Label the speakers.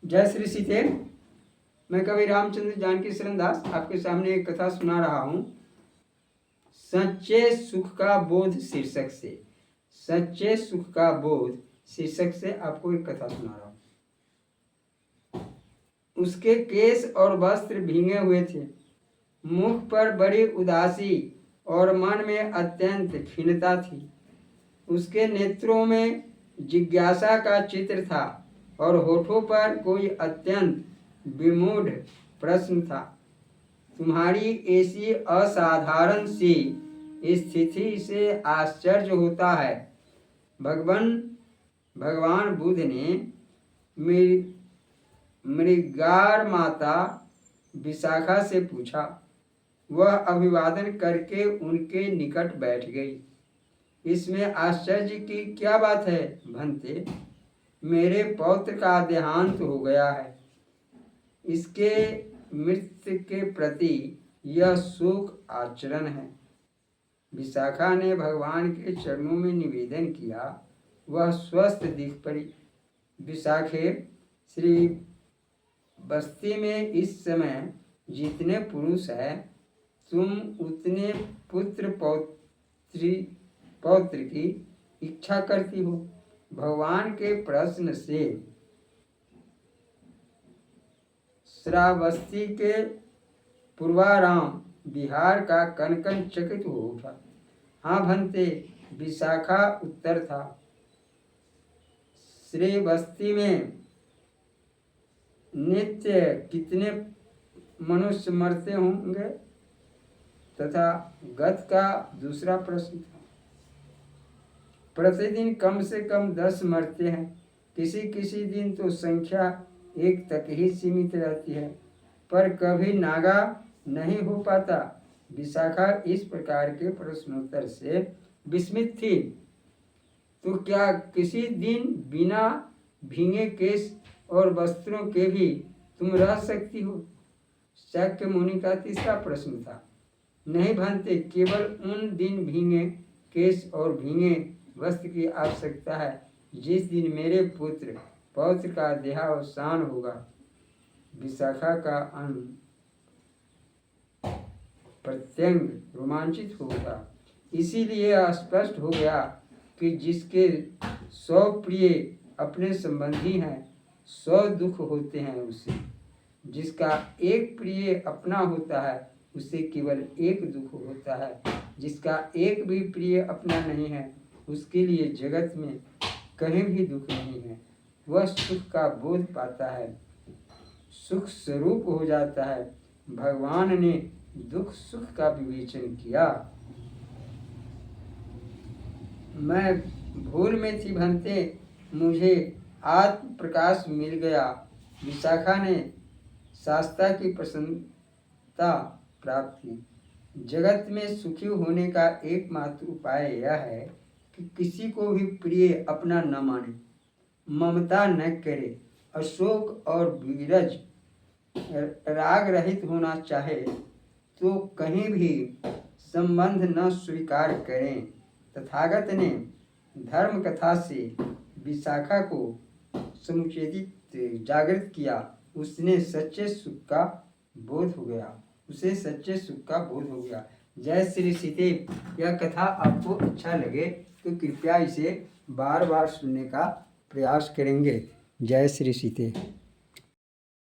Speaker 1: जय श्री सीते। मैं कवि रामचंद्र जानकी शरण दास आपके सामने एक कथा सुना रहा हूँ। सच्चे सुख का बोध शीर्षक से। सच्चे सुख का बोध शीर्षक से आपको एक कथा सुना रहा हूँ। उसके केश और वस्त्र भींगे हुए थे, मुख पर बड़ी उदासी और मन में अत्यंत खिन्नता थी। उसके नेत्रों में जिज्ञासा का चित्र था और होठों पर कोई अत्यंत विमूढ़ प्रश्न था। तुम्हारी ऐसी असाधारण सी स्थिति से आश्चर्य होता है। भगवान बुद्ध ने मृगार माता विशाखा से पूछा। वह अभिवादन करके उनके निकट बैठ गई। इसमें आश्चर्य की क्या बात है भंते? मेरे पौत्र का देहांत हो गया है। इसके मृत्यु के प्रति यह शोक आचरण है। विशाखा ने भगवान के चरणों में निवेदन किया। वह स्वस्थ दिख पड़ी। विशाखे, श्री बस्ती में इस समय जितने पुरुष हैं, तुम उतने पुत्र पौत्र की इच्छा करती हो। भगवान के प्रश्न से श्रावस्ती के पूर्वाराम बिहार का कनकन चकित हो उठा। हाँ भंते, विशाखा उत्तर था। श्रावस्ती में नित्य कितने मनुष्य मरते होंगे? तथा गत का दूसरा प्रश्न था। प्रतिदिन कम से कम 10 मरते हैं। किसी किसी दिन तो संख्या 1 तक ही सीमित रहती है, पर कभी नागा नहीं हो पाता। विशाखा इस प्रकार के प्रश्नोत्तर से विस्मित थी। तो क्या किसी दिन बिना भींगे केश और वस्त्रों के भी तुम रह सकती हो? शाक्य मुनि का तीसरा प्रश्न था। नहीं भंते, केवल उन दिन भींगे केश और भींगे वस्त्र की आवश्यकता है जिस दिन मेरे पौत्र का देहावसान होगा। विशाखा का प्रत्यंग रोमांचित होगा। इसीलिए स्पष्ट हो गया कि जिसके 100 प्रिय अपने संबंधी हैं, 100 दुख होते हैं उसे। जिसका एक प्रिय अपना होता है, उसे केवल एक दुख होता है। जिसका एक भी प्रिय अपना नहीं है, उसके लिए जगत में कहीं भी दुख नहीं है। वह सुख का बोध पाता है, सुख स्वरूप हो जाता है। भगवान ने दुख सुख का विवेचन किया। मैं भूल में थी भंते, मुझे आत्म प्रकाश मिल गया। विशाखा ने शास्त्रा की प्रसन्नता प्राप्त की। जगत में सुखी होने का एकमात्र उपाय यह है कि किसी को भी प्रिय अपना न माने, ममता न करे, अशोक और वीरज राग रहित होना चाहे तो कहीं भी संबंध न स्वीकार करें। तथागत ने धर्म कथा से विशाखा को समुचित जागृत किया। उसे सच्चे सुख का बोध हो गया। जय श्री सीते। यह कथा आपको अच्छा लगे तो कृपया इसे बार बार सुनने का प्रयास करेंगे। जय श्री सीते।